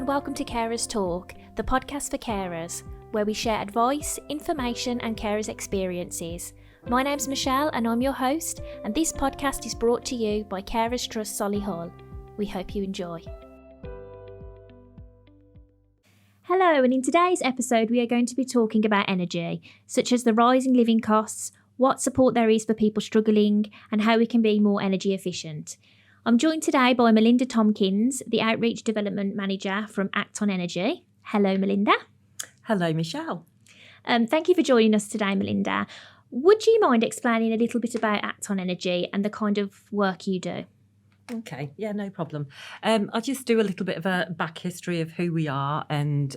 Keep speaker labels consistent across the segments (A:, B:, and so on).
A: and welcome to Carers Talk, the podcast for carers, where we share advice, information and carers' experiences. My name's Michelle and I'm your host, and this podcast is brought to you by Carers Trust Solihull. We hope you enjoy. Hello, and in today's episode we are going to be talking about energy, such as the rising living costs, what support there is for people struggling, and how we can be more energy efficient. I'm joined today by Melinda Tompkins, the Outreach Development Manager from Act on Energy. Hello, Melinda.
B: Hello, Michelle.
A: Thank you for joining us today, Melinda. Would you mind explaining a little bit about Act on Energy and the kind of work you do?
B: Okay, yeah, no problem. I'll just do a little bit of a back history of who we are and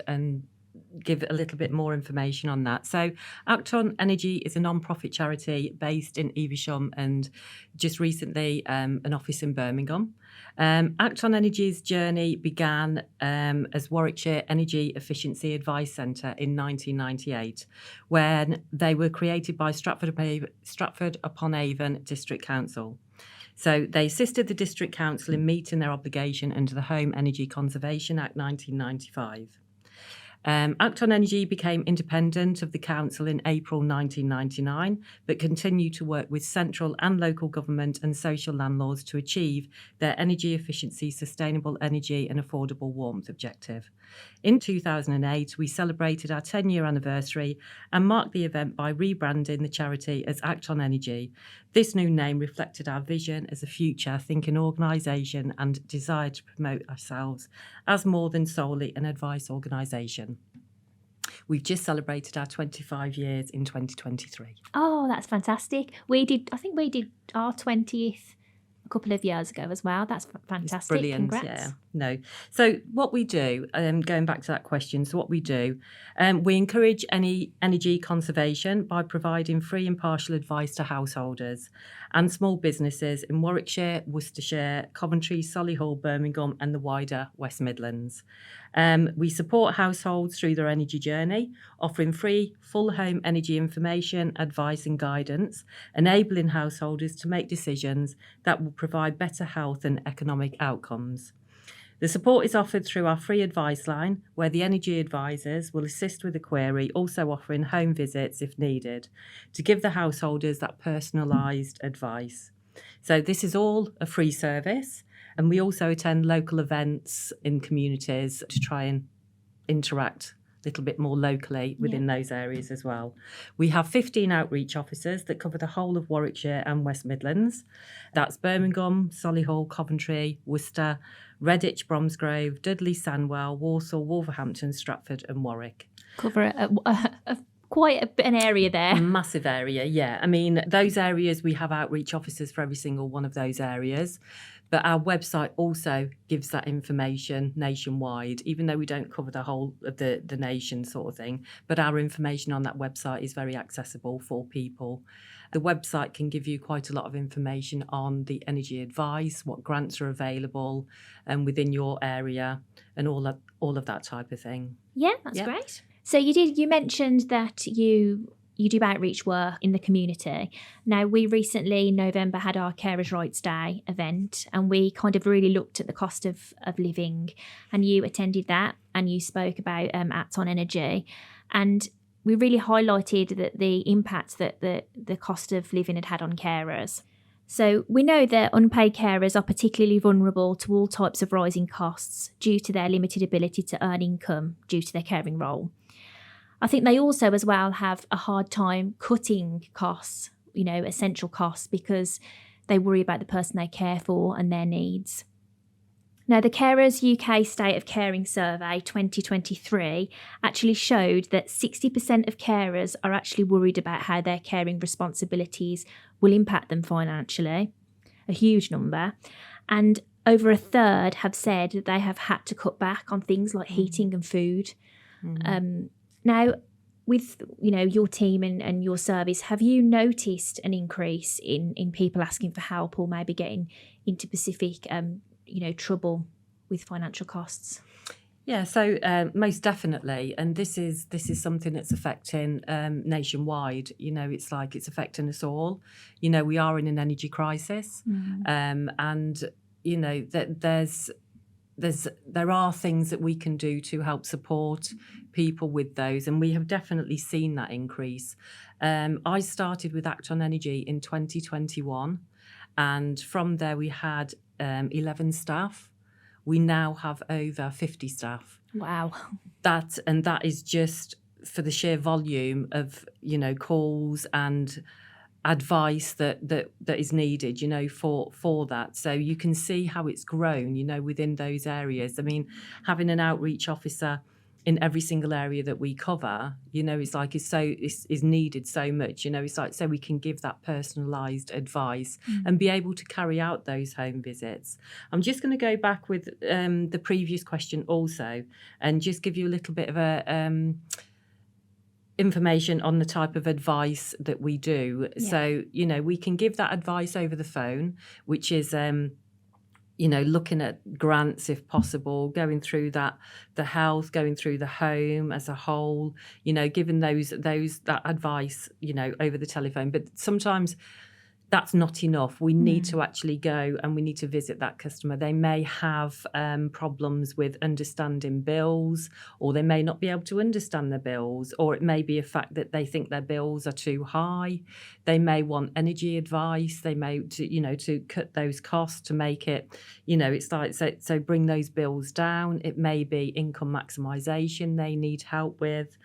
B: give a little bit more information on that. So Act on Energy is a non-profit charity based in Evesham and just recently an office in Birmingham. Act on Energy's journey began as Warwickshire Energy Efficiency Advice Centre in 1998, when they were created by Stratford-upon-Avon District Council. So they assisted the District Council in meeting their obligation under the Home Energy Conservation Act 1995. Act on Energy became independent of the council in April 1999, but continued to work with central and local government and social landlords to achieve their energy efficiency, sustainable energy and affordable warmth objective. In 2008, we celebrated our 10-year anniversary and marked the event by rebranding the charity as Act on Energy. This new name reflected our vision as a future-thinking organisation and desire to promote ourselves as more than solely an advice organisation. We've just celebrated our 25 years in 2023.
A: Oh, that's fantastic. I think we did our 20th a couple of years ago as well. That's fantastic.
B: It's brilliant.
A: Congrats.
B: Yeah. No. So what we do, going back to that question, we encourage any energy conservation by providing free impartial advice to householders and small businesses in Warwickshire, Worcestershire, Coventry, Solihull, Birmingham and the wider West Midlands. We support households through their energy journey, offering free full home energy information, advice and guidance, enabling householders to make decisions that will provide better health and economic outcomes. The support is offered through our free advice line, where the energy advisors will assist with a query, also offering home visits if needed, to give the householders that personalised advice. So this is all a free service, and we also attend local events in communities to try and interact a little bit more locally within those areas as well. We have 15 outreach officers that cover the whole of Warwickshire and West Midlands. That's Birmingham, Solihull, Coventry, Worcester, Redditch, Bromsgrove, Dudley, Sandwell, Walsall, Wolverhampton, Stratford and Warwick.
A: Cover quite an area there.
B: Massive area, yeah. I mean, those areas, we have outreach officers for every single one of those areas. But our website also gives that information nationwide, even though we don't cover the whole of the nation sort of thing. But our information on that website is very accessible for people. The website can give you quite a lot of information on the energy advice, what grants are available within your area and all of that type of thing.
A: Yeah, that's great. So you mentioned that you do outreach work in the community. Now, we recently in November had our Carers Rights Day event, and we kind of really looked at the cost of living, and you attended that and you spoke about Act on Energy, and we really highlighted that the impact that the cost of living had on carers. So we know that unpaid carers are particularly vulnerable to all types of rising costs due to their limited ability to earn income due to their caring role. I think they also as well have a hard time cutting costs, essential costs, because they worry about the person they care for and their needs. Now, the Carers UK State of Caring Survey 2023 actually showed that 60% of carers are actually worried about how their caring responsibilities will impact them financially, a huge number. And over a third have said that they have had to cut back on things like heating and food. Now, with your team and your service, have you noticed an increase in people asking for help or maybe getting into specific trouble with financial costs?
B: Yeah, so most definitely, and this is something that's affecting nationwide. It's affecting us all. We are in an energy crisis, and that there are things that we can do to help support people with those, and we have definitely seen that increase. I started with Act on Energy in 2021, and from there we had 11 staff. We now have over 50 staff.
A: Wow.
B: That is just for the sheer volume of calls and advice that is needed for that. So you can see how it's grown within those areas. I mean, having an outreach officer in every single area that we cover, it's like is needed so much. It's like so we can give that personalised advice and be able to carry out those home visits. I'm just going to go back with the previous question also, and just give you a little bit of a information on the type of advice that we do.
A: Yeah.
B: So we can give that advice over the phone, which is looking at grants if possible, going through the health, going through the home as a whole, giving that advice, over the telephone. But sometimes that's not enough. We need to actually go and we need to visit that customer. They may have problems with understanding bills, or they may not be able to understand their bills, or it may be a fact that they think their bills are too high. They may want energy advice. They may to cut those costs to make it, it's like so bring those bills down. It may be income maximisation they need help with.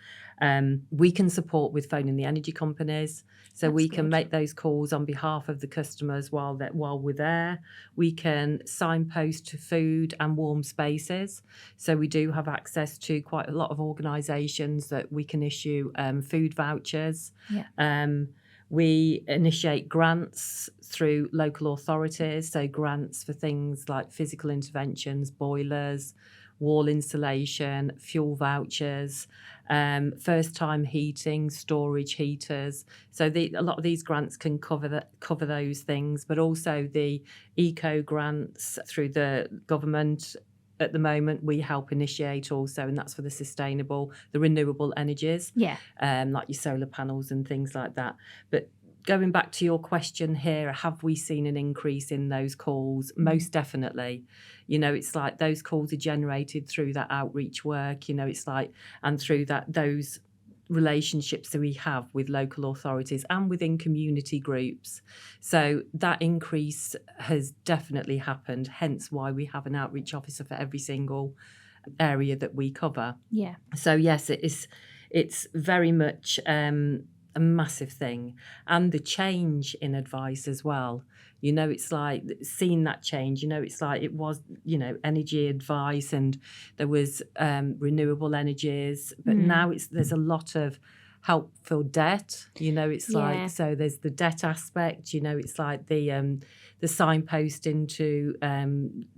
B: We can support with phoning the energy companies, so we can make those calls on behalf of the customers while we're there. We can signpost to food and warm spaces, so we do have access to quite a lot of organisations that we can issue food vouchers. We initiate grants through local authorities, so grants for things like physical interventions, boilers, wall insulation, fuel vouchers, first-time heating, storage heaters. So a lot of these grants can cover those things, but also the eco grants through the government. At the moment, we help initiate also, and that's for the renewable energies, like your solar panels and things like that. But going back to your question here, have we seen an increase in those calls? Most definitely. It's like those calls are generated through that outreach work, it's like, and through those relationships that we have with local authorities and within community groups. So that increase has definitely happened, hence why we have an outreach officer for every single area that we cover.
A: Yeah.
B: So yes, it's very much a massive thing. And the change in advice as well. It's like seeing that change, it's like it was, energy advice, and there was renewable energies, but now there's a lot of helpful debt, it's like, so there's the debt aspect, it's like the signposting to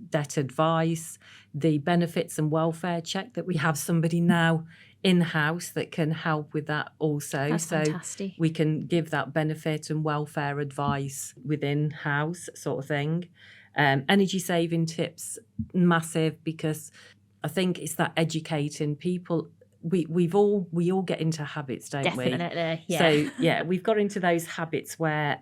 B: debt advice, the benefits and welfare check that we have somebody now in-house that can help with that also.
A: That's fantastic.
B: We can give that benefit and welfare advice within house sort of thing. Energy saving tips, massive, because I think it's that educating people. We all get into habits, don't we?
A: Definitely, yeah.
B: So we've got into those habits where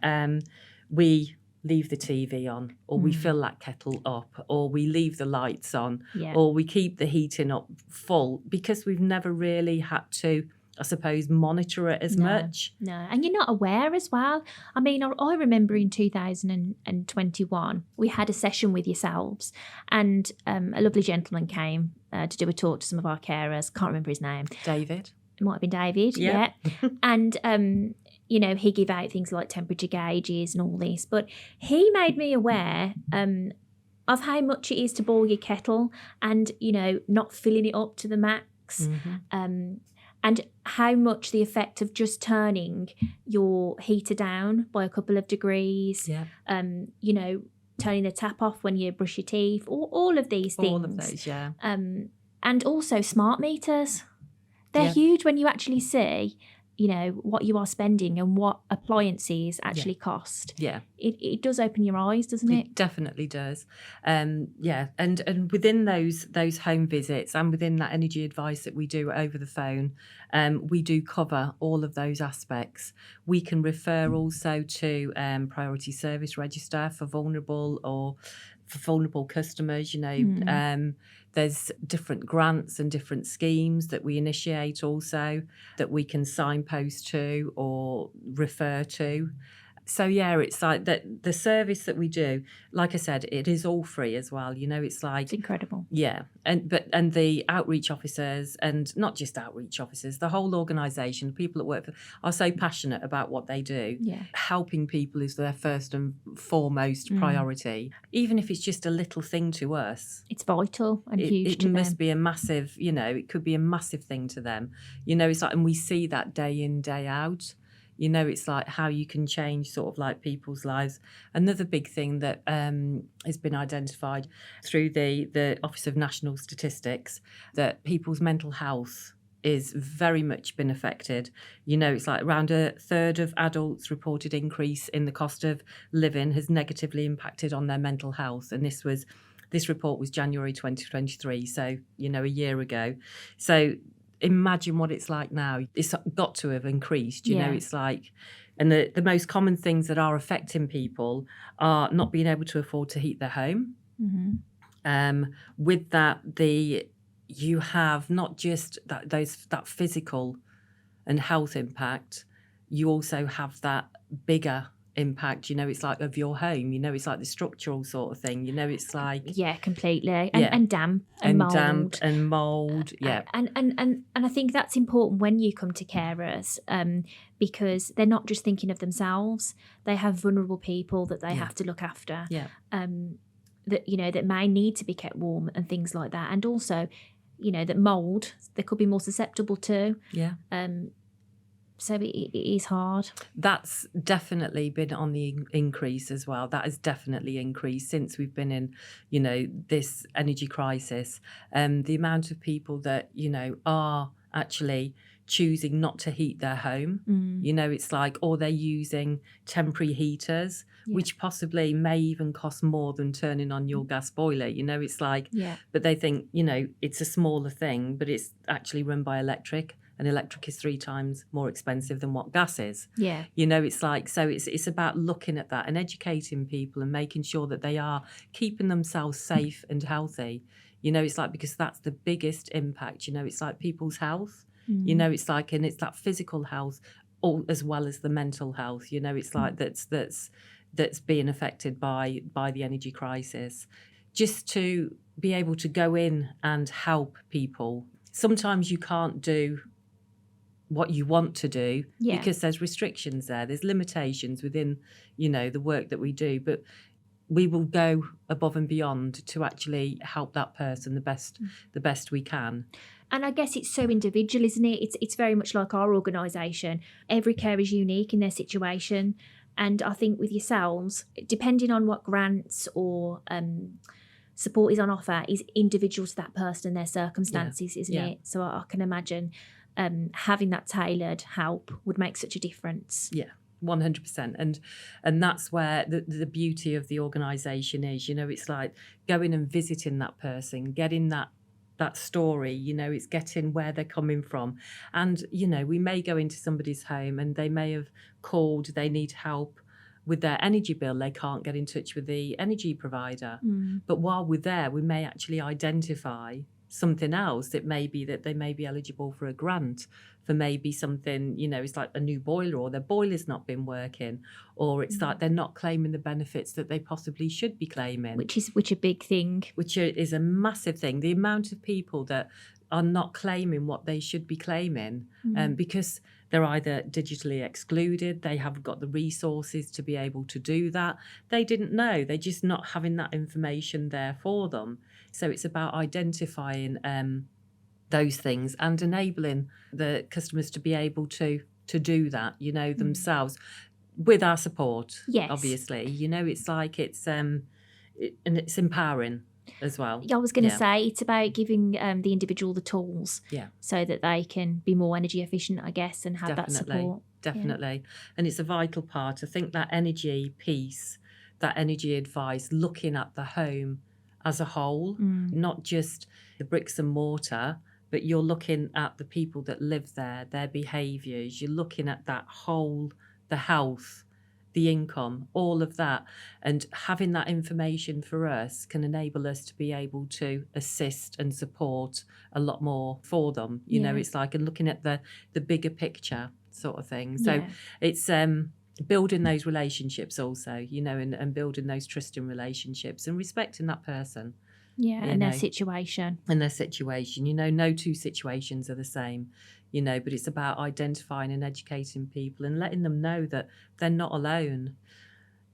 B: we leave the TV on, or we fill that kettle up, or we leave the lights on, or we keep the heating up full, because we've never really had to, I suppose, monitor it as much.
A: No, and you're not aware as well. I mean, I remember in 2021, we had a session with yourselves, and a lovely gentleman came to do a talk to some of our carers. Can't remember his name.
B: David.
A: It might have been David, yeah. And, he gave out things like temperature gauges and all this, but he made me aware of how much it is to boil your kettle and, not filling it up to the max. And how much the effect of just turning your heater down by a couple of degrees, turning the tap off when you brush your teeth, all of these things.
B: All of those, yeah.
A: And also smart meters. They're huge when you actually see, what you are spending and what appliances actually cost.
B: Yeah.
A: It does open your eyes, doesn't it?
B: It definitely does. And within those home visits and within that energy advice that we do over the phone, we do cover all of those aspects. We can refer also to priority service register for vulnerable or for vulnerable customers, there's different grants and different schemes that we initiate also that we can signpost to or refer to. So yeah, it's like that the service that we do, like I said, it is all free as well. It's like
A: It's incredible.
B: yeah, and the outreach officers, and not just outreach officers, the whole organisation, the people that work for, are so passionate about what they do.
A: Yeah.
B: Helping people is their first and foremost priority, even if it's just a little thing to us.
A: It's vital and huge
B: It
A: to
B: must
A: them.
B: be a massive, it could be a massive thing to them. It's like, and we see that day in, day out. It's like how you can change sort of like people's lives. Another big thing that has been identified through the Office of National Statistics, that people's mental health is very much been affected. It's like around a third of adults reported increase in the cost of living has negatively impacted on their mental health. And this report was January 2023, so, a year ago. So imagine what it's like now. It's got to have increased, it's like, and the most common things that are affecting people are not being able to afford to heat their home. With that, you have not just that physical and health impact, you also have that bigger impact, it's like of your home, it's like the structural sort of thing, it's like
A: completely, and damp and
B: mold, yeah,
A: and I think that's important when you come to carers, because they're not just thinking of themselves, they have vulnerable people that they have to look after, that may need to be kept warm and things like that, and also that mold they could be more susceptible to. So it is hard. That's
B: definitely been on the increase as well. That has definitely increased since we've been in, this energy crisis. The amount of people that, are actually choosing not to heat their home, it's like, or they're using temporary heaters, which possibly may even cost more than turning on your gas boiler. It's like, but they think, it's a smaller thing, but it's actually run by electric. And electric is 3 times more expensive than what gas is. It's like, so it's about looking at that and educating people and making sure that they are keeping themselves safe and healthy. It's like, because that's the biggest impact, it's like people's health, it's like, and it's that physical health all, as well as the mental health, it's like that's being affected by the energy crisis. Just to be able to go in and help people. Sometimes you can't do what you want to do because there's restrictions there's limitations within the work that we do, but we will go above and beyond to actually help that person the best we can.
A: And I guess it's so individual, isn't it? It's very much like our organisation. Every care is unique in their situation, and I think with yourselves, depending on what grants or support is on offer, is individual to that person and their circumstances, isn't it? So I can imagine having that tailored help would make such a difference.
B: 100%. And that's where the beauty of the organisation is. It's like going and visiting that person, getting that story, it's getting where they're coming from. And, we may go into somebody's home and they may have called, they need help with their energy bill, they can't get in touch with the energy provider. But while we're there, we may actually identify something else. It may be that they may be eligible for a grant for maybe something, it's like a new boiler, or their boiler's not been working, or it's like they're not claiming the benefits that they possibly should be claiming.
A: Which a big thing.
B: Which is a massive thing. The amount of people that are not claiming what they should be claiming because they're either digitally excluded, they haven't got the resources to be able to do that. They didn't know. They're just not having that information there for them. So it's about identifying those things and enabling the customers to be able to do that, themselves, with our support. Obviously, it's like and it's empowering as well.
A: I was going to say it's about giving the individual the tools, so that they can be more energy efficient, I guess, and have that support.
B: Definitely, and it's a vital part. I think that energy piece, that energy advice, looking at the home as a whole, not just the bricks and mortar, but you're looking at the people that live there, their behaviours. You're looking at that whole, the health, the income, all of that. And having that information for us can enable us to be able to assist and support a lot more for them. You know, it's like, and looking at the bigger picture sort of thing. So it's building those relationships also, you know, and building those trusting relationships and respecting that person.
A: Yeah, and their situation.
B: And their situation. You know, no two situations are the same, you know, but it's about identifying and educating people and letting them know that they're not alone.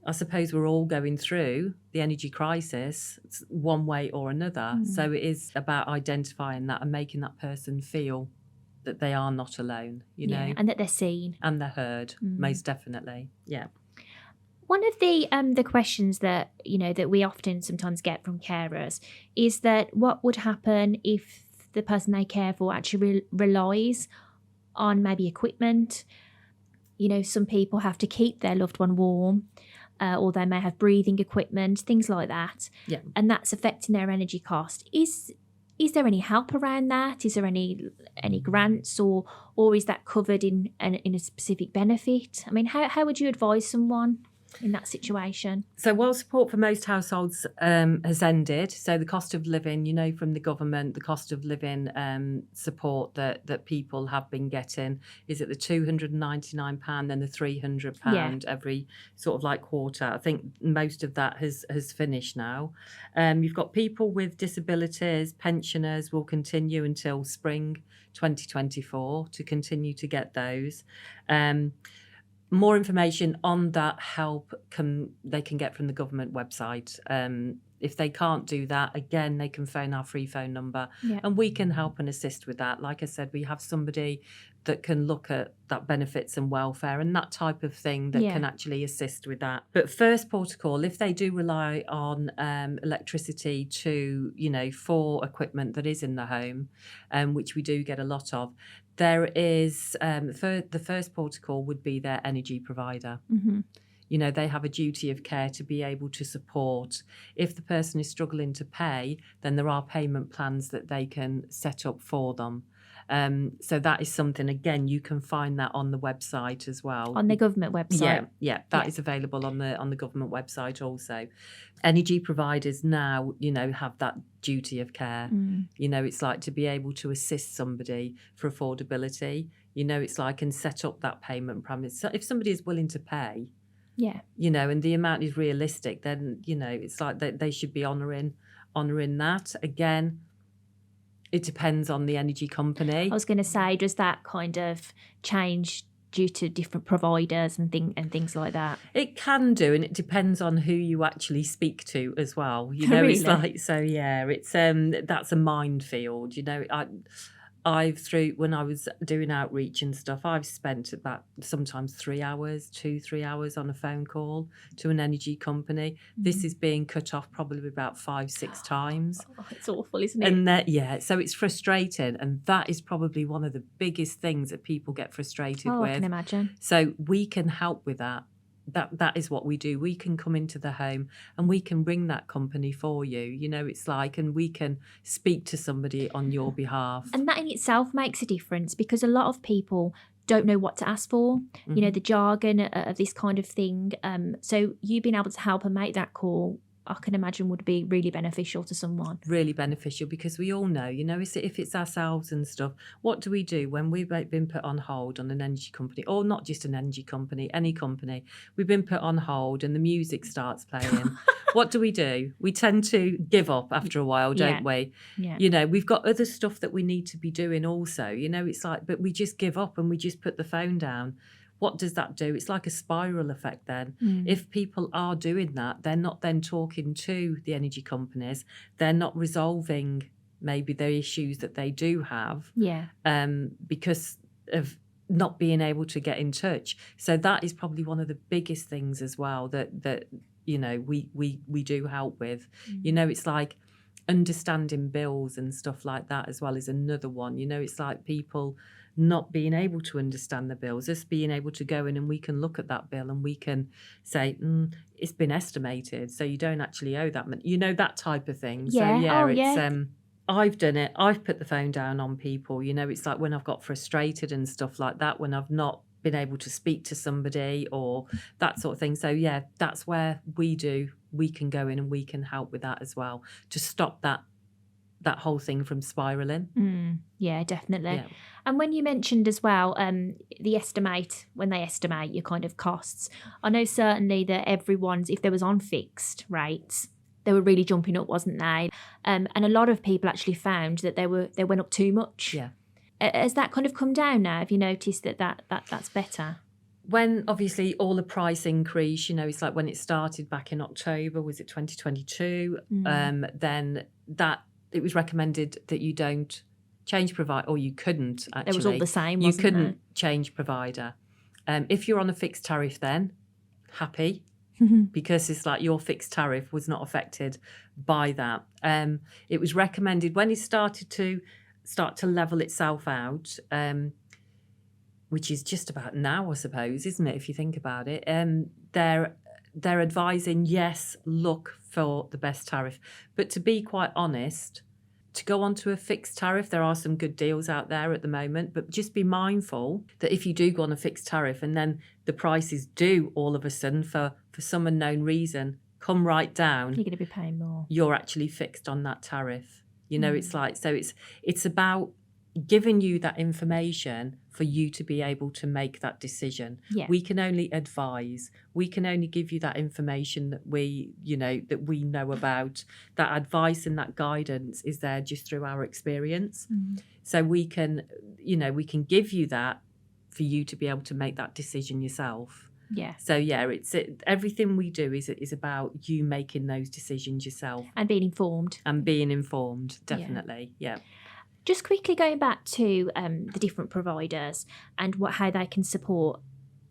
B: I suppose we're all going through the energy crisis one way or another. So it is about identifying that and making that person feel that they are not alone, you know.
A: And that they're seen.
B: And they're heard, most definitely. Yeah.
A: One of the questions that, you know, that we often sometimes get from carers is that what would happen if the person they care for actually relies on maybe equipment. You know, some people have to keep their loved one warm, or they may have breathing equipment, things like that.
B: Yeah.
A: And that's affecting their energy cost. Is there any help around that? Is there any grants, or is that covered in a specific benefit? I mean, how would you advise someone in that situation?
B: So while support for most households has ended, so the cost of living, you know, from the government, the cost of living support that people have been getting is at the £299 and the £300 every sort of like quarter. I think most of that has finished now. You've got people with disabilities, pensioners will continue until spring 2024 to continue to get those. More information on that help they can get from the government website. If they can't do that, again, they can phone our free phone number and we can help and assist with that. Like I said, we have somebody that can look at that benefits and welfare and that type of thing that can actually assist with that. But first port of call, if they do rely on electricity to, you know, for equipment that is in the home, which we do get a lot of, there is the first port of call would be their energy provider. You know, they have a duty of care to be able to support. If the person is struggling to pay, then there are payment plans that they can set up for them. So that is something, again, you can find that on the website as well.
A: On the government website?
B: Yeah, that is available on the government website also. Energy providers now, you know, have that duty of care. You know, it's like to be able to assist somebody for affordability. You know, it's like, and set up that payment promise. So if somebody is willing to pay, you know, and the amount is realistic, then, you know, it's like they should be honouring that. Again, it depends on the energy company.
A: I was going to say, does that kind of change due to different providers and things like that? It
B: can do, and it depends on who you actually speak to as well. You know, really? It's like, so yeah, it's that's a minefield. You know, when I was doing outreach and stuff, I've spent about sometimes 3 hours on a phone call to an energy company. This is being cut off probably about 5-6 times.
A: Oh, it's awful, isn't it?
B: And so it's frustrating, and that is probably one of the biggest things that people get frustrated with.
A: I can imagine.
B: So we can help with that. That is what we do. We can come into the home and we can ring that company for you. You know, it's like, and we can speak to somebody on your behalf.
A: And that in itself makes a difference, because a lot of people don't know what to ask for, you know, the jargon of this kind of thing. So you being able to help and make that call, I can imagine, would be really beneficial to someone.
B: Really beneficial, because we all know, you know, if it's ourselves and stuff, what do we do when we've been put on hold on an energy company, or not just an energy company, any company? We've been put on hold and the music starts playing. What do? We tend to give up after a while, don't we?
A: Yeah.
B: You know, we've got other stuff that we need to be doing also. You know, it's like, but we just give up and we just put the phone down. What does that do? It's like a spiral effect then. If people are doing that, they're not then talking to the energy companies. They're not resolving maybe the issues that they do have because of not being able to get in touch. So that is probably one of the biggest things as well that you know, we do help with. You know, it's like understanding bills and stuff like that as well is another one. You know, it's like people not being able to understand the bills, just being able to go in and we can look at that bill and we can say, it's been estimated, so you don't actually owe that much, you know, that type of thing. I've done it. I've put the phone down on people. You know, it's like when I've got frustrated and stuff like that, when I've not been able to speak to somebody or that sort of thing. So yeah, that's where we can go in and we can help with that as well, to stop that whole thing from spiraling.
A: Yeah, definitely.
B: Yeah.
A: And when you mentioned as well, when they estimate your kind of costs, I know certainly that everyone's, if there was on fixed rates, they were really jumping up, wasn't they? And a lot of people actually found that they went up too much.
B: Yeah.
A: Has that kind of come down now? Have you noticed that's better?
B: When obviously all the price increase, it's like when it started back in October, was it 2022? Then that it was recommended that you don't change provider, or you couldn't actually.
A: It was all the same,
B: you
A: wasn't
B: couldn't
A: it?
B: change provider. If you're on a fixed tariff, then happy, because it's like your fixed tariff was not affected by that. It was recommended when it started to level itself out, which is just about now, I suppose, isn't it? If you think about it, they're advising, yes, look for the best tariff. But to be quite honest, to go onto a fixed tariff, there are some good deals out there at the moment, but just be mindful that if you do go on a fixed tariff and then the prices do all of a sudden, for some unknown reason, come right down,
A: You're going to be paying more.
B: You're actually fixed on that tariff. It's like, so it's about giving you that information for you to be able to make that decision.
A: Yeah.
B: We can only advise. We can only give you that information that we know about. That advice and that guidance is there just through our experience. So we can give you that for you to be able to make that decision yourself.
A: Yeah.
B: So yeah, everything we do is about you making those decisions yourself
A: and being informed.
B: Definitely. Yeah.
A: Just quickly going back to the different providers and how they can support.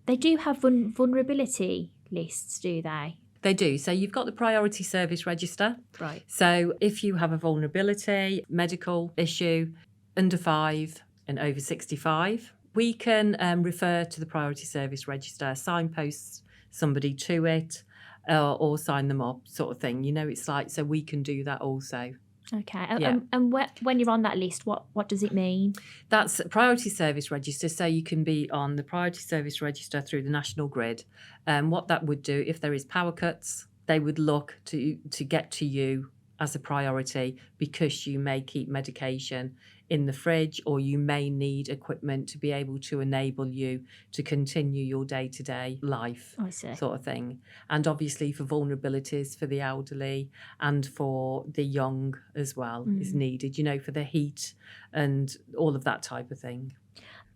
A: They do have vulnerability lists, do they?
B: They do. So you've got the Priority Service Register.
A: Right.
B: So if you have a vulnerability, medical issue, under 5 and over 65, we can refer to the Priority Service Register, signpost somebody to it, or sign them up, sort of thing. It's like, so we can do that also.
A: Okay.
B: Yeah.
A: And when you're on that list, what does it mean?
B: That's Priority Service Register. So you can be on the Priority Service Register through the National Grid. What that would do, if there is power cuts, they would look to get to you as a priority, because you may keep medication in the fridge, or you may need equipment to be able to enable you to continue your day-to-day life.
A: I see.
B: Sort of thing. And obviously for vulnerabilities for the elderly and for the young as well is needed, for the heat and all of that type of thing.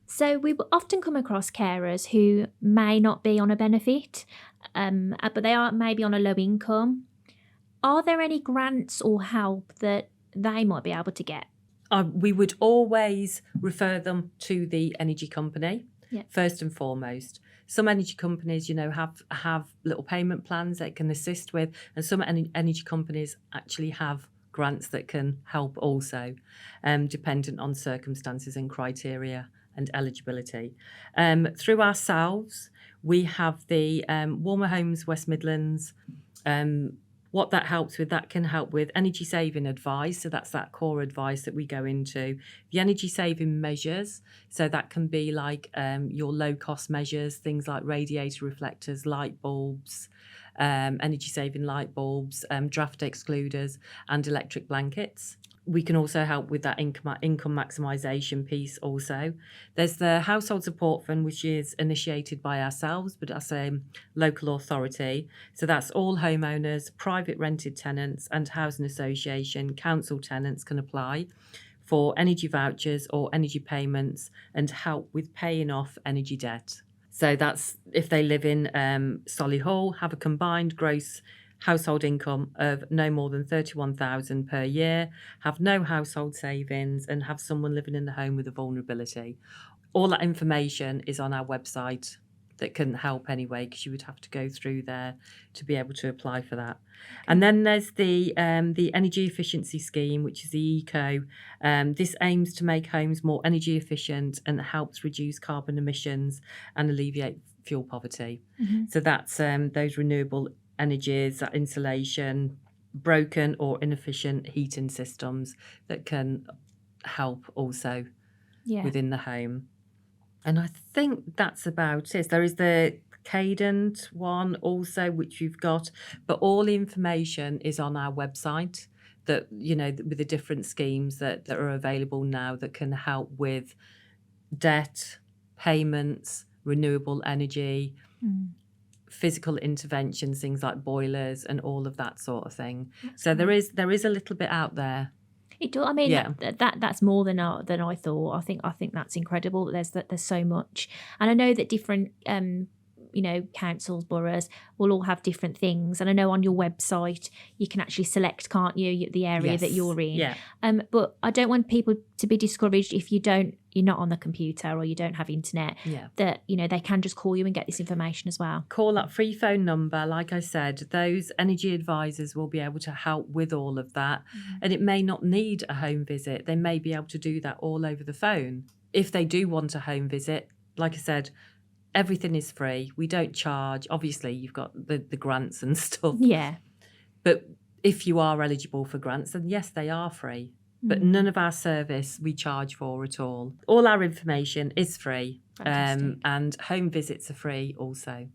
A: So we often come across carers who may not be on a benefit, but they are maybe on a low income. Are there any grants or help that they might be able to get?
B: We would always refer them to the energy company,
A: yeah,
B: first and foremost. Some energy companies, have little payment plans that can assist with, and some energy companies actually have grants that can help also, dependent on circumstances and criteria and eligibility. Through ourselves, we have the Warmer Homes West Midlands. What that helps with, that can help with energy saving advice. So that's that core advice that we go into. The energy saving measures. So that can be like your low cost measures, things like radiator reflectors, light bulbs, energy saving light bulbs, draft excluders, and electric blankets. We can also help with that income maximisation piece also. There's the Household Support Fund, which is initiated by ourselves, but as a local authority. So that's all homeowners, private rented tenants and housing association, council tenants can apply for energy vouchers or energy payments and help with paying off energy debt. So that's if they live in Solihull, have a combined gross household income of no more than 31,000 per year, have no household savings, and have someone living in the home with a vulnerability. All that information is on our website. That can help anyway, because you would have to go through there to be able to apply for that. Okay. And then there's the energy efficiency scheme, which is the ECO. This aims to make homes more energy efficient and helps reduce carbon emissions and alleviate fuel poverty. Mm-hmm. So that's those renewable energies, that insulation, broken or inefficient heating systems that can help also within the home. And I think that's about it. There is the Cadent one also, which you've got, but all the information is on our website that, with the different schemes that are available now that can help with debt, payments, renewable energy, physical interventions, things like boilers and all of that sort of thing. So there is a little bit out there.
A: It do. I mean, that's more than I thought. I think that's incredible. There's so much, and I know that different councils, boroughs will all have different things. And I know on your website you can actually select, can't you, the area that you're in.
B: Yeah.
A: But I don't want people to be discouraged if you're not on the computer or you don't have internet.
B: Yeah.
A: That they can just call you and get this information as well.
B: Call that free phone number. Like I said, those energy advisors will be able to help with all of that. And it may not need a home visit. They may be able to do that all over the phone. If they do want a home visit, like I said, everything is free. We don't charge. Obviously, you've got the grants and stuff.
A: Yeah.
B: But if you are eligible for grants, then yes, they are free. But none of our service we charge for at all. All our information is free. And home visits are free also.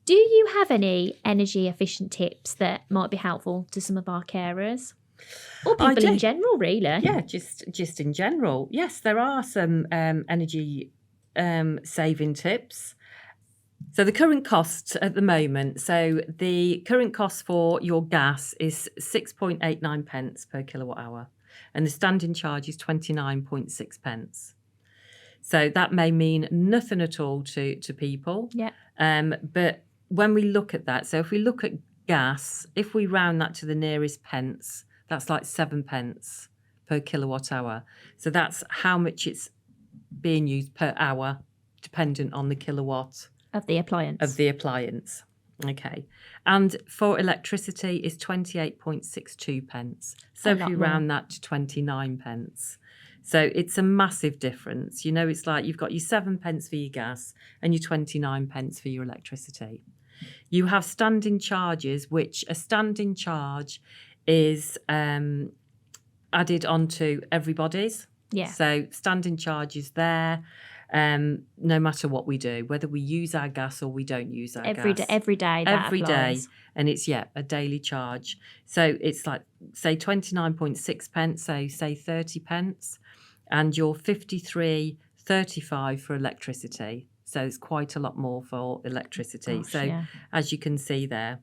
A: Do you have any energy efficient tips that might be helpful to some of our carers? Or people in general, really?
B: Yeah, just in general. Yes, there are some energy saving tips. So the current cost at the moment, the current cost for your gas is 6.89 pence per kilowatt hour, and the standing charge is 29.6 pence. So that may mean nothing at all to people.
A: Yeah.
B: But when we look at that, so if we look at gas, if we round that to the nearest pence, that's like 7 pence per kilowatt hour. So that's how much it's being used per hour, dependent on the kilowatt
A: of the appliance.
B: Okay. And for electricity is 28.62 pence. So if you round that to 29 pence. So it's a massive difference. It's like you've got your 7 pence for your gas and your 29 pence for your electricity. You have standing charges, which a standing charge is added onto everybody's.
A: Yeah.
B: So standing charge is there no matter what we do, whether we use our gas or we don't use our gas.
A: Every day that
B: Every
A: applies.
B: day. And it's, a daily charge. So it's like, say, 29.6 pence, so say 30 pence, and you're 53.35 for electricity. So it's quite a lot more for electricity. As you can see there.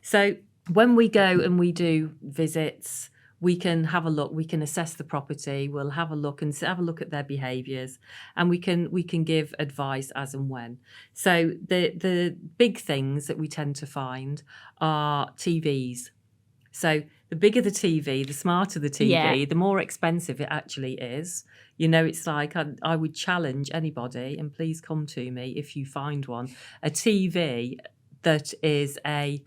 B: So when we go and we do visits, we can have a look, we can assess the property, we'll have a look and have a look at their behaviours, and we can give advice as and when. So the big things that we tend to find are TVs. So the bigger the TV, the smarter the TV, the more expensive it actually is. It's like I would challenge anybody, and please come to me if you find one, a TV that is a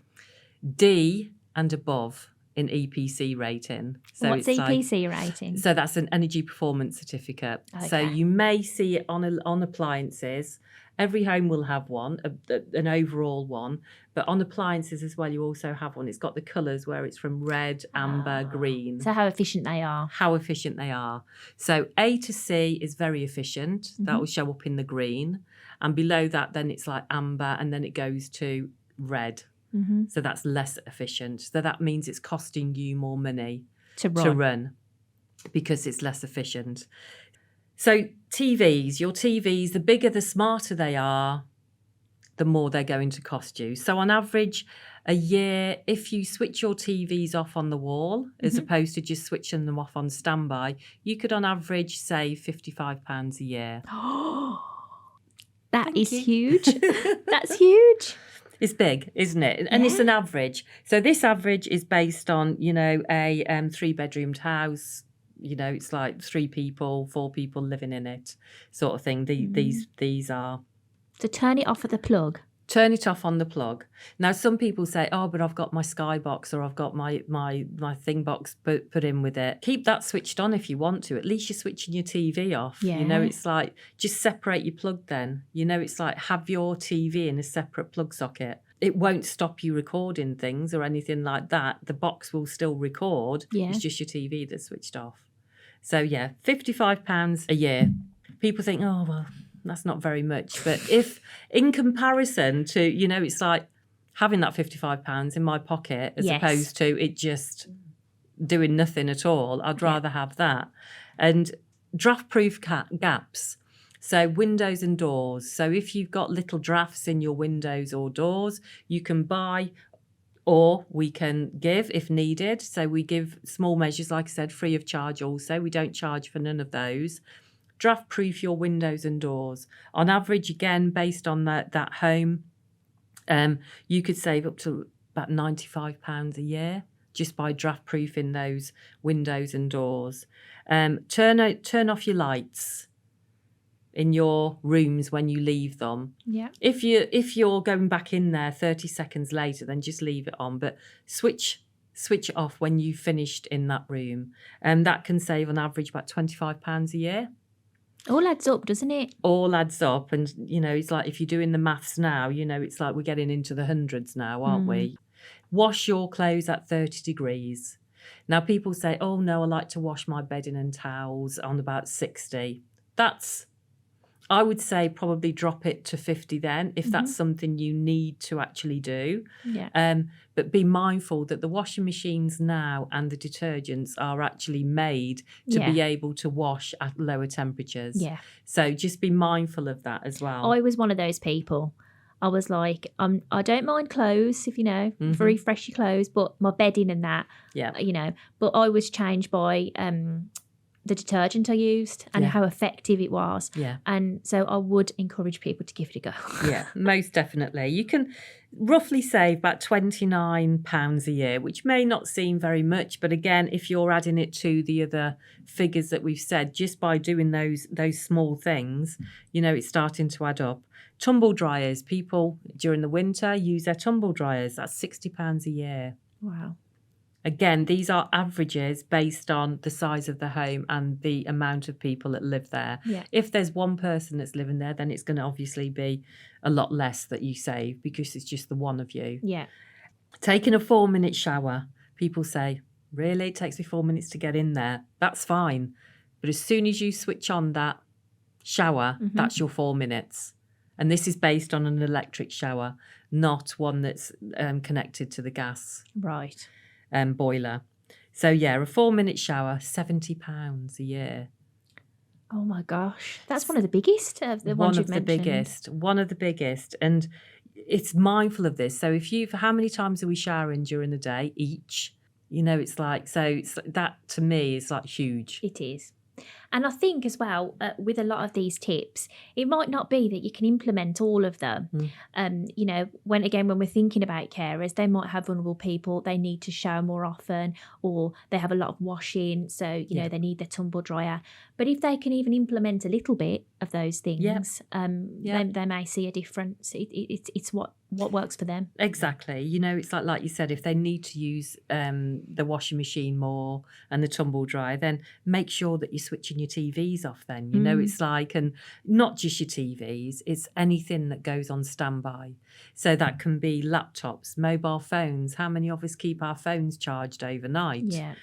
B: D and above in EPC rating. So
A: what's EPC rating?
B: So that's an energy performance certificate. Okay. So you may see it on appliances. Every home will have one, an overall one, but on appliances as well, you also have one. It's got the colours where it's from red, amber, green.
A: So how efficient they are.
B: So A to C is very efficient. That will show up in the green. And below that, then it's like amber, and then it goes to red. So that's less efficient. So that means it's costing you more money to run because it's less efficient. So your TVs, the bigger, the smarter they are, the more they're going to cost you. So on average, a year, if you switch your TVs off on the wall, as opposed to just switching them off on standby, you could on average save £55 a year.
A: That is huge. That's huge.
B: It's big, isn't it? And it's an average. So this average is based on, a 3-bedroomed house. It's like 3 people, 4 people living in it, sort of thing. These are.
A: So turn it off at the plug.
B: Turn it off on the plug. Now, some people say, oh, but I've got my Skybox or I've got my thing box put in with it. Keep that switched on if you want to. At least you're switching your TV off.
A: Yeah.
B: It's like, just separate your plug then. It's like, have your TV in a separate plug socket. It won't stop you recording things or anything like that. The box will still record. Yeah. It's just your TV that's switched off. So, £55 a year. people think, oh, well, that's not very much. But if in comparison to, it's like having that £55 in my pocket as opposed to it just doing nothing at all, I'd rather have that. And draft-proof gaps. So windows and doors. So if you've got little drafts in your windows or doors, you can buy or we can give if needed. So we give small measures, like I said, free of charge also. We don't charge for none of those. Draft-proof your windows and doors. On average, again, based on that home, you could save up to about £95 a year just by draft-proofing those windows and doors. Turn off your lights in your rooms when you leave them.
A: Yeah.
B: If you're going back in there 30 seconds later, then just leave it on. But switch it off when you've finished in that room. And that can save on average about £25 a year.
A: All adds up, doesn't it?
B: All adds up. And, it's like if you're doing the maths now, it's like we're getting into the hundreds now, aren't we? Wash your clothes at 30 degrees. Now, people say, oh, no, I like to wash my bedding and towels on about 60. I would say probably drop it to 50 then, if that's something you need to actually do.
A: Yeah.
B: But be mindful that the washing machines now and the detergents are actually made to be able to wash at lower temperatures.
A: Yeah.
B: So just be mindful of that as well.
A: I was one of those people. I was like, I don't mind clothes, if very freshy clothes, but my bedding and that, but I was changed by the detergent I used and how effective it was.
B: Yeah.
A: And so I would encourage people to give it a go.
B: Yeah, most definitely. You can roughly save about £29 a year, which may not seem very much. But again, if you're adding it to the other figures that we've said, just by doing those small things, it's starting to add up. Tumble dryers. People during the winter use their tumble dryers. That's £60 a year.
A: Wow.
B: Again, these are averages based on the size of the home and the amount of people that live there.
A: Yeah.
B: If there's one person that's living there, then it's going to obviously be a lot less that you save because it's just the one of you.
A: Yeah.
B: Taking a 4-minute shower. People say, really? It takes me 4 minutes to get in there. That's fine. But as soon as you switch on that shower, that's your 4 minutes. And this is based on an electric shower, not one that's connected to the gas.
A: Right.
B: Boiler. So a 4-minute shower, £70 a year.
A: Oh my gosh, that's one of the biggest of the ones you've mentioned.
B: One of the biggest, and it's mindful of this. So how many times are we showering during the day each? It's like that to me is like huge.
A: It is. And I think as well, with a lot of these tips, it might not be that you can implement all of them. When we're thinking about carers, they might have vulnerable people, they need to shower more often, or they have a lot of washing, so they need their tumble dryer. But if they can even implement a little bit of those things, they may see a difference. It's what works for them.
B: Exactly. It's like you said, if they need to use the washing machine more and the tumble dryer, then make sure that you're switching your TVs off then. It's like, and not just your TVs, it's anything that goes on standby. So that can be laptops, mobile phones. How many of us keep our phones charged overnight?
A: Yeah.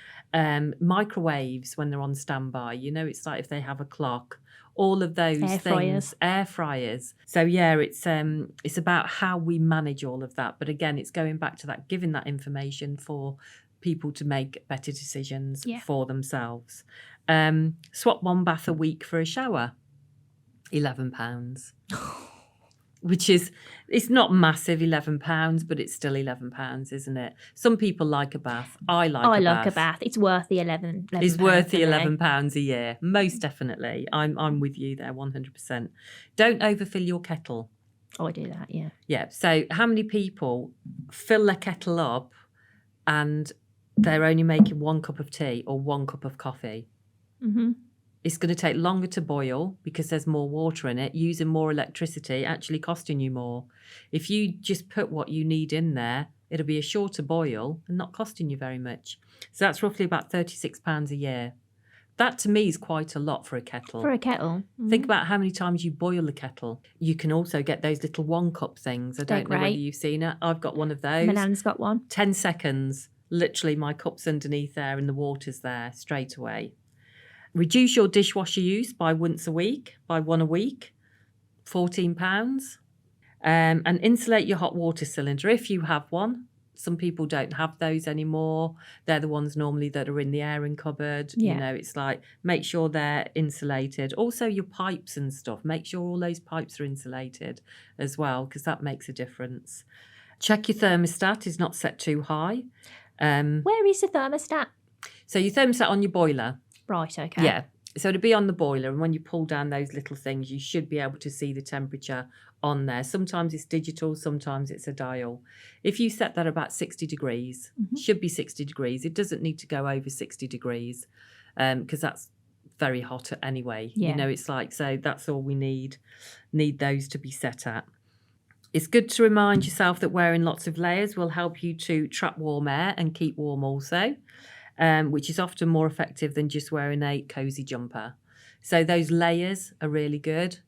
B: Microwaves when they're on standby. It's like if they have a clock. All of those things, air fryers. So it's about how we manage all of that. But again, it's going back to that, giving that information for people to make better decisions for themselves. Swap one bath a week for a shower, £11. Which is, it's not massive, £11, but it's still £11, isn't it? Some people like a bath. I like a bath.
A: It's worth the £11.
B: It's worth the £11 a year, most definitely. I'm with you there, 100%. Don't overfill your kettle.
A: Oh, I do that, yeah.
B: Yeah. So how many people fill their kettle up and they're only making 1 cup of tea or 1 cup of coffee?
A: Mm-hmm.
B: It's going to take longer to boil because there's more water in it, using more electricity, actually costing you more. If you just put what you need in there, it'll be a shorter boil and not costing you very much. So that's roughly about £36 a year. That to me is quite a lot for a kettle.
A: For a kettle. Mm-hmm.
B: Think about how many times you boil a kettle. You can also get those little 1 cup things. I don't know whether you've seen it. I've got one of those.
A: Milan's got one.
B: 10 seconds. Literally my cup's underneath there and the water's there straight away. Reduce your dishwasher use by one a week, £14. And insulate your hot water cylinder if you have one. Some people don't have those anymore. They're the ones normally that are in the airing cupboard.
A: Yeah.
B: You know, it's like, make sure they're insulated. Also your pipes and stuff, make sure all those pipes are insulated as well, because that makes a difference. Check your thermostat is not set too high.
A: Where is the thermostat?
B: So your thermostat on your boiler.
A: Right, okay.
B: Yeah. So to be on the boiler, and when you pull down those little things, you should be able to see the temperature on there. Sometimes it's digital, sometimes it's a dial. If you set that about 60 degrees, should be 60 degrees. It doesn't need to go over 60 degrees because that's very hot anyway.
A: Yeah.
B: You know, it's like, so that's all we need those to be set at. It's good to remind yourself that wearing lots of layers will help you to trap warm air and keep warm also. Which is often more effective than just wearing a cosy jumper. So those layers are really good.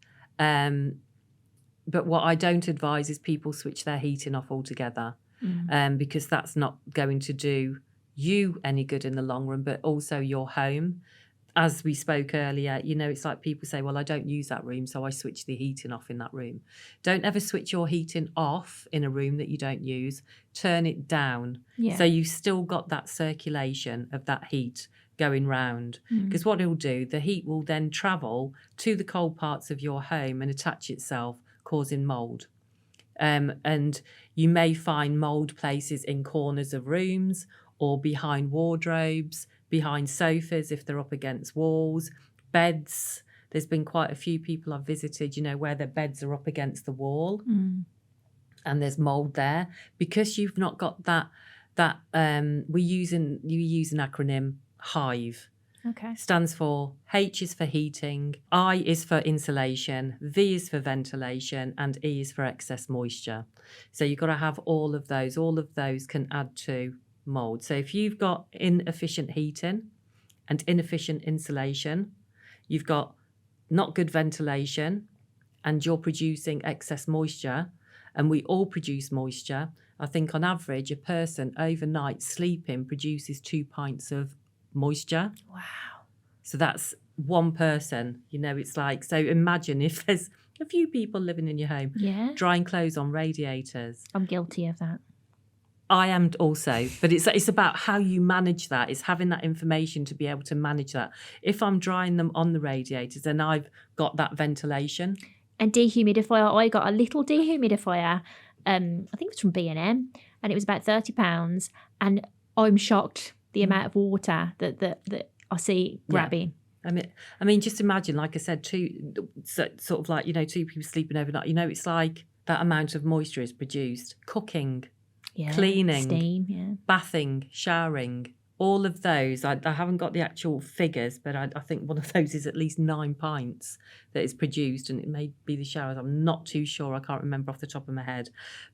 B: But what I don't advise is people switch their heating off altogether because that's not going to do you any good in the long run, but also your home. As we spoke earlier, you know, it's like people say, well, I don't use that room, so I switch the heating off in that room. Don't ever switch your heating off in a room that you don't use. Turn it down.
A: Yeah.
B: So you've still got that circulation of that heat going round. Because what it'll do, the heat will then travel to the cold parts of your home and attach itself, causing mould. And you may find mould places in corners of rooms or behind wardrobes, behind sofas if they're up against walls, beds. There's been quite a few people I've visited, you know, where their beds are up against the wall and there's mould there because you've not got that you use an acronym HIVE.
A: Okay.
B: Stands for H is for heating, I is for insulation, V is for ventilation, and E is for excess moisture. So you've got to have all of those. All of those can add to mould. So if you've got inefficient heating and inefficient insulation, you've got not good ventilation, and you're producing excess moisture, and we all produce moisture. I think on average, a person overnight sleeping produces 2 pints of moisture.
A: Wow.
B: So that's one person, you know, it's like, so imagine if there's a few people living in your home, drying clothes on radiators.
A: I'm guilty of that.
B: I am also, but it's about how you manage that. It's having that information to be able to manage that. If I'm drying them on the radiators, then I've got that ventilation.
A: And dehumidifier, I got a little dehumidifier, I think it's from B&M, and it was about £30, and I'm shocked the amount of water that I see grabbing.
B: Yeah. I mean, just imagine, like I said, sort of like, you know, 2 people sleeping overnight. You know, it's like that amount of moisture is produced. Cooking. Cleaning,
A: steam,
B: bathing, showering, all of those. I haven't got the actual figures, but I think one of those is at least 9 pints that is produced, and it may be the showers. I'm not too sure. I can't remember off the top of my head.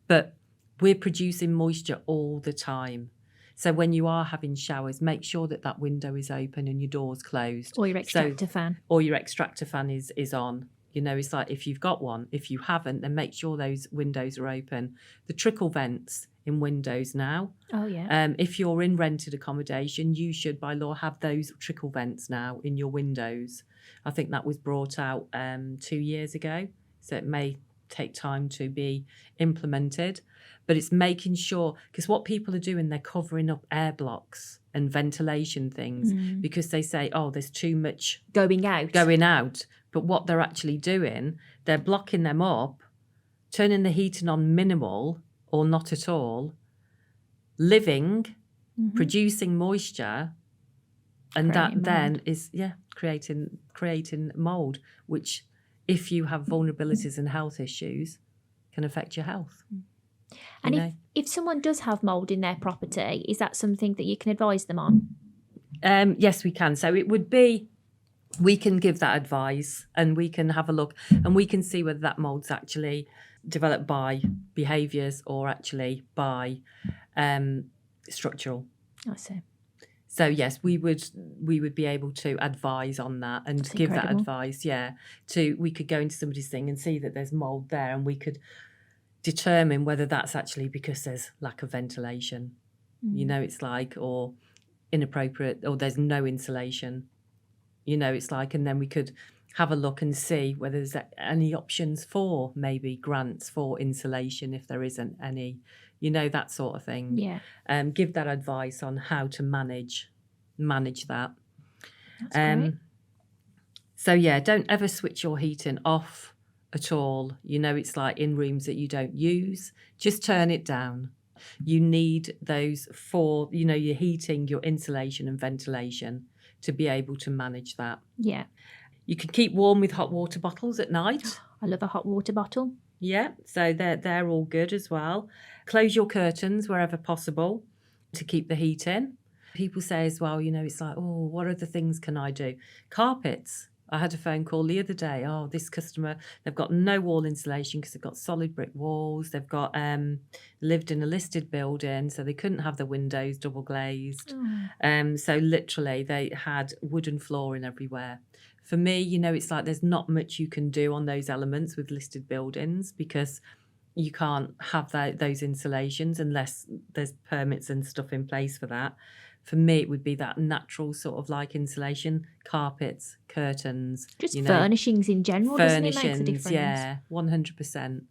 B: But we're producing moisture all the time. So when you are having showers, make sure that window is open and your door's closed.
A: Or your extractor fan.
B: Or your extractor fan is on. You know, it's like if you've got one. If you haven't, then make sure those windows are open. The trickle vents in windows now.
A: Oh, yeah.
B: If you're in rented accommodation, you should, by law, have those trickle vents now in your windows. I think that was brought out 2 years ago, so it may take time to be implemented. But it's making sure, because what people are doing, they're covering up air blocks and ventilation things because they say, oh, there's too much
A: going out.
B: But what they're actually doing, they're blocking them up, turning the heating on minimal or not at all, living, producing moisture, and that then is creating mould, which if you have vulnerabilities and health issues can affect your health.
A: And if someone does have mould in their property, is that something that you can advise them on?
B: Yes, we can. So it would be, we can give that advice and we can have a look and we can see whether that mould's actually developed by behaviours or actually by structural.
A: I see.
B: So yes, we would be able to advise on that and
A: That's
B: give
A: incredible.
B: that advice. Yeah, we could go into somebody's thing and see that there's mould there, and we could determine whether that's actually because there's lack of ventilation. You know, it's like, or inappropriate, or there's no insulation. It's like, and then we could have a look and see whether there's any options for maybe grants for insulation if there isn't any, that sort of thing.
A: Yeah.
B: Give that advice on how to manage that.
A: That's great.
B: So yeah, don't ever switch your heating off at all. It's like in rooms that you don't use, just turn it down. You need those for, your heating, your insulation and ventilation to be able to manage that.
A: Yeah.
B: You can keep warm with hot water bottles at night.
A: I love a hot water bottle.
B: Yeah, so they're all good as well. Close your curtains wherever possible to keep the heat in. People say as well, it's like, oh, what other things can I do? Carpets. I had a phone call the other day. Oh, this customer, they've got no wall insulation because they've got solid brick walls. They've got lived in a listed building, so they couldn't have the windows double glazed. So literally they had wooden flooring everywhere. For me, it's like there's not much you can do on those elements with listed buildings because you can't have those insulations unless there's permits and stuff in place for that. For me, it would be that natural sort of like insulation, carpets, curtains.
A: Just furnishings in general, doesn't it make a difference?
B: Yeah, 100%.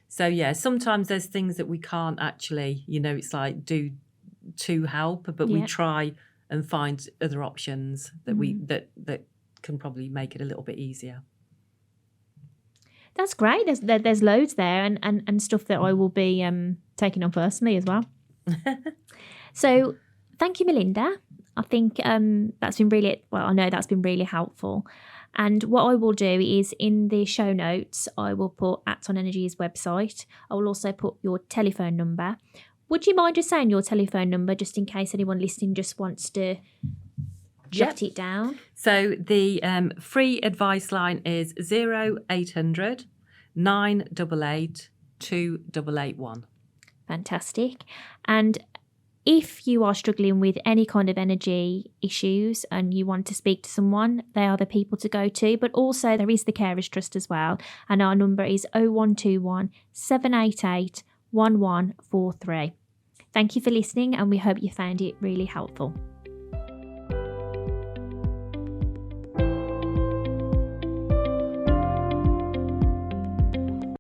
B: So yeah, sometimes there's things that we can't actually, it's like do to help, but we try and find other options that that can probably make it a little bit easier.
A: That's great. There's loads there and stuff that I will be taking on personally as well. So thank you, Melinda. I think that's been really, I know that's been really helpful. And what I will do is in the show notes, I will put Acton Energy's website. I will also put your telephone number. Would you mind just saying your telephone number just in case anyone listening just wants to jot it down?
B: So the free advice line is 0800 988 2881.
A: Fantastic. And if you are struggling with any kind of energy issues and you want to speak to someone, they are the people to go to. But also there is the Carers Trust as well. And our number is 0121 788 1143. Thank you for listening and we hope you found it really helpful.